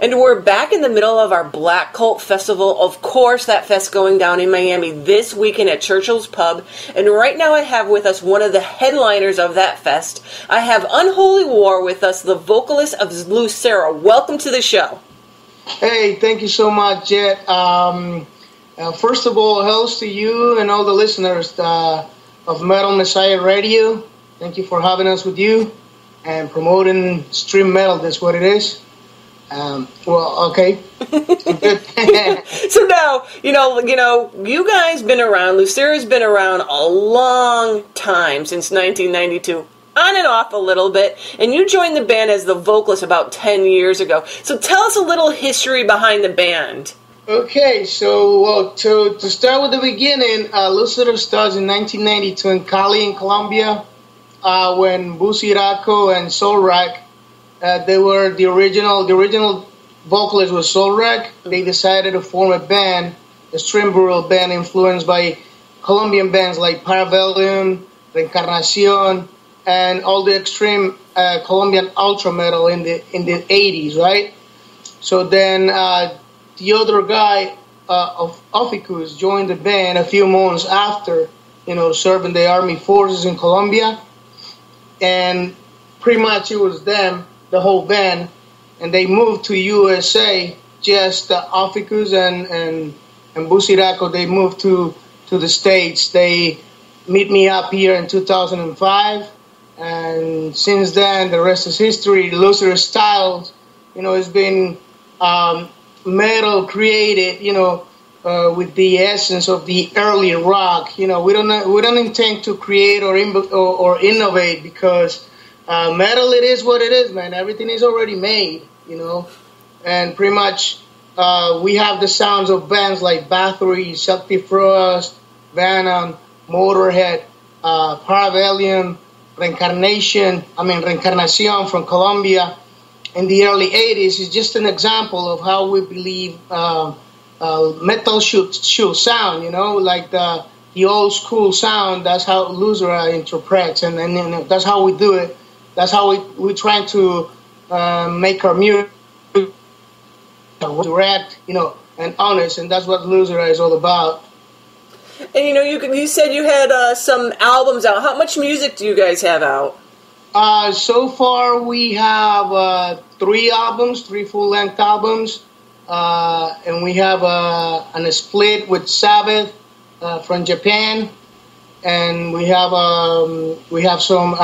And we're back in the middle of our Black Cult Festival. Of course, that fest going down in Miami this weekend at Churchill's Pub. And right now I have with us one of the headliners of that fest. I have Unholy War with us, the vocalist of Lucera. Welcome to the show. Hey, thank you so much, Jet. First of all, hellos to you and all the listeners of Metal Messiah Radio. Thank you for having us with you and promoting stream metal. That's what it is. Okay. So now, you guys been around. Lucera's been around a long time, since 1992. On and off a little bit, and you joined the band as the vocalist about 10 years ago. So tell us a little history behind the band. Okay, so to start with the beginning, Lucera starts in 1992 in Cali, in Colombia, when Buciraco and Solrak, they were the original vocalist was Solrak. They decided to form a band, a stream bureau band influenced by Colombian bands like Parabellum, Reencarnación, and all the extreme Colombian ultra metal in the 80s, right? So then the other guy, of Oficus, joined the band a few months after, serving the army forces in Colombia, and pretty much it was them, the whole band, and they moved to USA. Just Oficus and Buciraco, they moved to the States. They meet me up here in 2005. And since then, the rest is history. The Lucera styles, has been metal created, with the essence of the early rock. We don't intend to create or innovate, because metal, it is what it is, man. Everything is already made, and pretty much we have the sounds of bands like Bathory, Shakti Frost, Venom, Motorhead, Parabellum, Reencarnación from Colombia in the early 80s is just an example of how we believe metal should sound, like the old school sound. That's how Lucera interprets, and that's how we do it. That's how we try to make our music direct, and honest, and that's what Lucera is all about. And you said you had some albums out. How much music do you guys have out? So far we have 3 albums, 3 full-length albums, and we have a split with Sabbath from Japan, and we have some.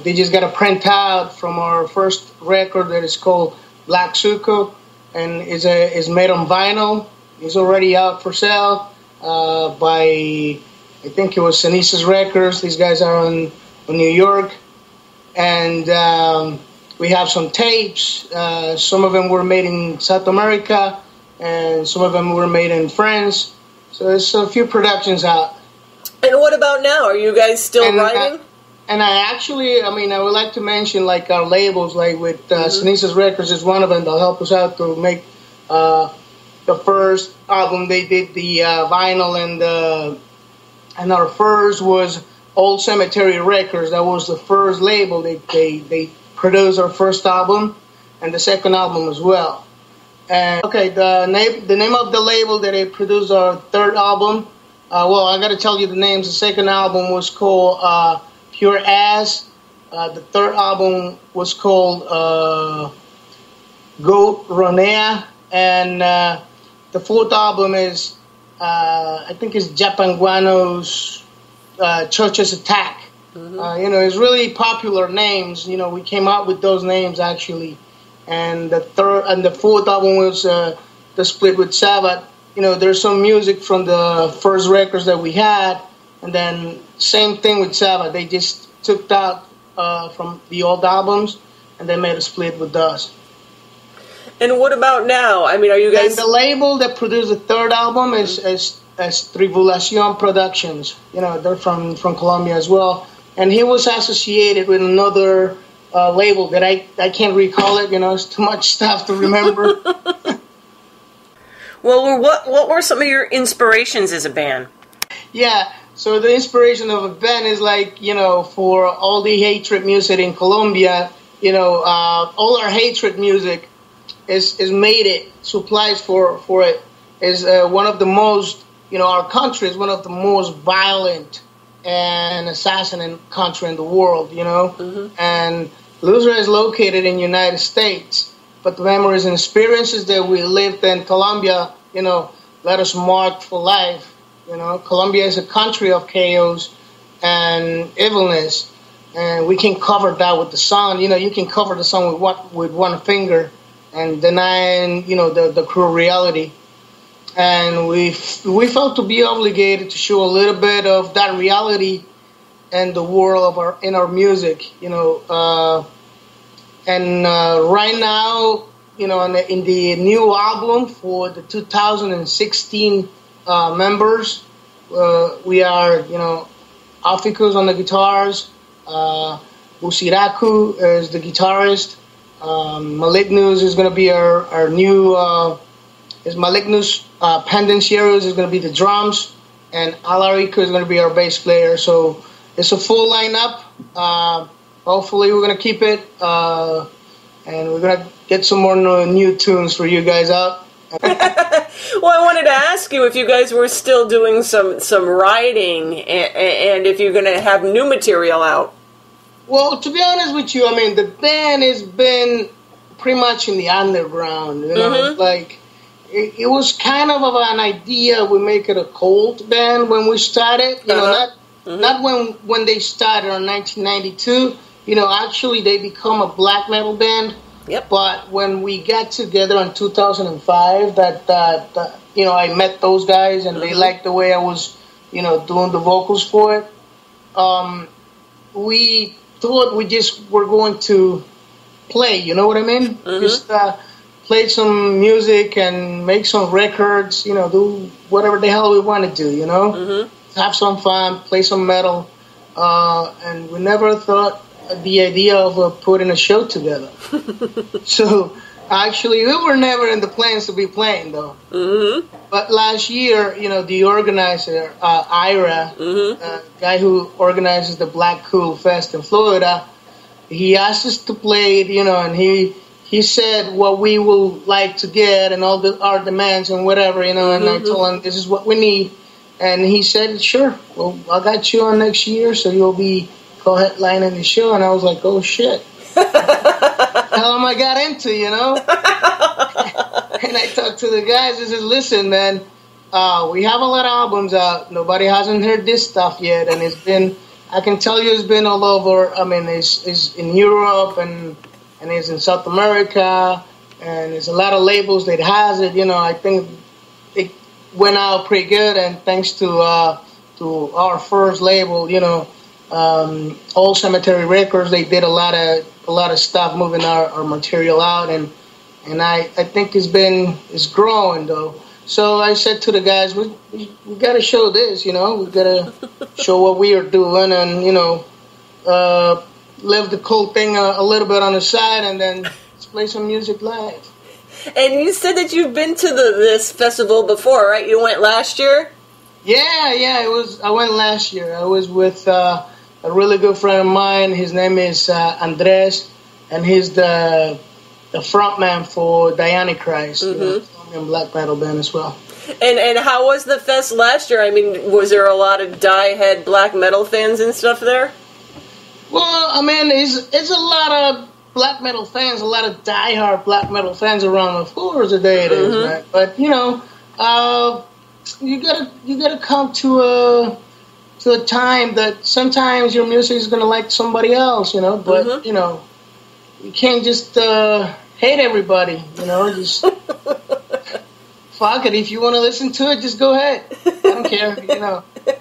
They just got a print out from our first record that is called Black Suco, and is made on vinyl. It's already out for sale. By, I think it was Cenizas Records. These guys are in New York. And we have some tapes. Some of them were made in South America, and some of them were made in France. So there's a few productions out. And what about now? Are you guys still writing? I would like to mention like our labels, like with Cenizas Records is one of them. They'll help us out to make the first album. They did the vinyl, and our first was Old Cemetery Records. That was the first label. They produced our first album and the second album as well. And the name of the label that they produced our third album. I got to tell you the names. The second album was called Pure Ass. The third album was called Go Ronea, and the fourth album is, I think it's Japanguano's Church's Attack. Mm-hmm. It's really popular names. We came out with those names actually. And the fourth album was the split with Sabbath. There's some music from the first records that we had, and then same thing with Sabbath. They just took that from the old albums, and they made a split with us. And what about now? Are you guys... And the label that produced the third album is Tribulación Productions. They're from Colombia as well. And he was associated with another label that I can't recall it. It's too much stuff to remember. Well, what were some of your inspirations as a band? Yeah, so the inspiration of a band is like, for all the hatred music in Colombia, all our hatred music is made it, supplies for it, is one of the most, our country is one of the most violent and assassinate country in the world, And Lucera is located in the United States, but the memories and experiences that we lived in Colombia, let us mark for life. Colombia is a country of chaos and evilness, and we can cover that with the sun. You can cover the sun with one finger and denying, the cruel reality. And we felt to be obligated to show a little bit of that reality and the world in our music, right now, in the new album for the 2016 members, we are, Afikus on the guitars, Busiraku is the guitarist, Malignus is going to be our new, Malignus Pendencieros is going to be the drums, and Alarico is going to be our bass player. So it's a full lineup. Hopefully we're going to keep it, and we're going to get some more new tunes for you guys out. Well, I wanted to ask you if you guys were still doing some writing, and if you're going to have new material out. Well, to be honest with you, the band has been pretty much in the underground. Like it was kind of an idea. We make it a cult band when we started. Not when they started in 1992. Actually they become a black metal band. Yep. But when we got together in 2005, I met those guys and they liked the way I was, doing the vocals for it. We thought we just were going to play, you know what I mean? Just play some music and make some records, do whatever the hell we want to do, have some fun, play some metal, and we never thought the idea of putting a show together. So actually we were never in the plans to be playing though. But last year, the organizer, Ira, guy who organizes the Black Cool Fest in Florida, he asked us to play it, and he said what we would like to get and all our demands and whatever, and I told him this is what we need. And he said, sure, well, I got you on next year, so you'll be co-headlining the show. And I was like, oh, shit. How am I got into, And I talked to the guys. I said, listen, man, we have a lot of albums out. Nobody hasn't heard this stuff yet. And I can tell you it's been all over. It's in Europe and it's in South America. And there's a lot of labels that has it. I think it went out pretty good, and thanks to our first label, Old Cemetery Records, they did a lot of stuff moving our material out, and I think it's growing though. So I said to the guys, we got to show this, we got to show what we are doing, and live the cool thing a little bit on the side, and then let's play some music live. And you said that you've been to this festival before, right? You went last year? Yeah, I went last year. I was with a really good friend of mine. His name is Andres, and he's the frontman for Diantichrist, Colombian black metal band as well. And how was the fest last year? Was there a lot of die-head black metal fans and stuff there? Well, it's a lot of black metal fans, a lot of diehard black metal fans around. Of course, the day it is, right? But you gotta come to a time that sometimes your music is gonna like somebody else, But you can't just hate everybody, Just fuck it. If you want to listen to it, just go ahead. I don't care,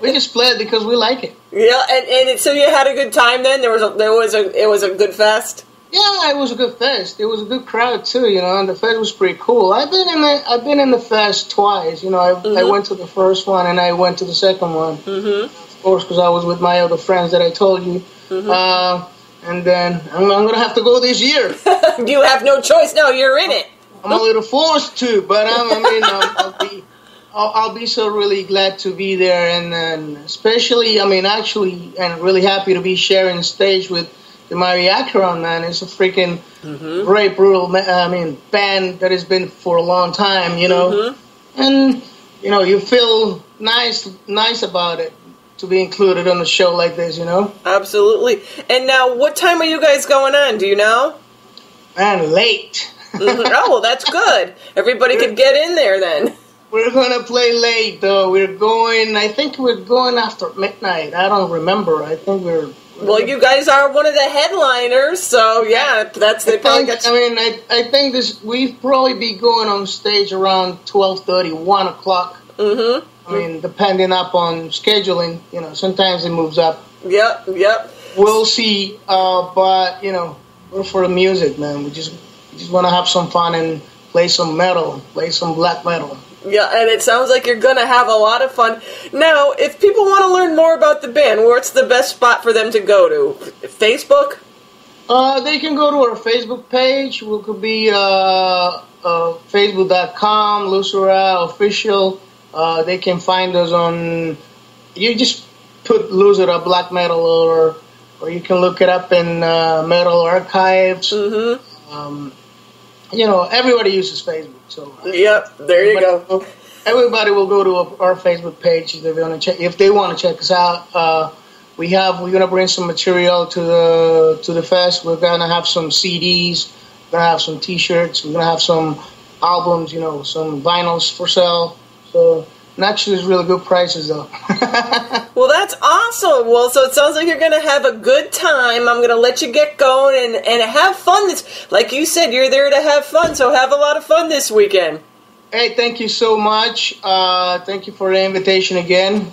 We just play it because we like it. Yeah, and so you had a good time then. It was a good fest. Yeah, it was a good fest. It was a good crowd too, and the fest was pretty cool. I've been in the fest twice. I went to the first one and I went to the second one. Of course, because I was with my other friends that I told you. And then I'm gonna have to go this year. You have no choice. No, you're in it. I'm a little forced to, but I'll be so really glad to be there, and then especially, and really happy to be sharing stage with the Mariachi, man. It's a freaking great brutal, band that has been for a long time, and you feel nice about it to be included on a show like this, Absolutely. And now, what time are you guys going on? Do you know? Man, late. Oh, well, that's good. Everybody could get in there then. We're going to play late, though. I think we're going after midnight. I don't remember. I think we're... Well, you guys are one of the headliners, so yeah, I think we'll probably be going on stage around 12:30, 1 o'clock. Depending upon scheduling, sometimes it moves up. Yep. We'll see, but, we're for the music, man. We just want to have some fun and play some metal, play some black metal. Yeah, and it sounds like you're going to have a lot of fun. Now, if people want to learn more about the band, what's the best spot for them to go to? Facebook? They can go to our Facebook page. We could be facebook.com, Lucera Official. They can find us on... You just put Lucera Black Metal, or you can look it up in Metal Archives. Everybody uses Facebook, so yep, there you go. Everybody will go to our Facebook page if they want to check us out. We're gonna bring some material to the fest. We're gonna have some CDs. We're gonna have some T-shirts. We're gonna have some albums. Some vinyls for sale. So. And actually, there's really good prices, though. Well, that's awesome. Well, so it sounds like you're going to have a good time. I'm going to let you get going and have fun. Like you said, you're there to have fun, so have a lot of fun this weekend. Hey, thank you so much. Thank you for the invitation again.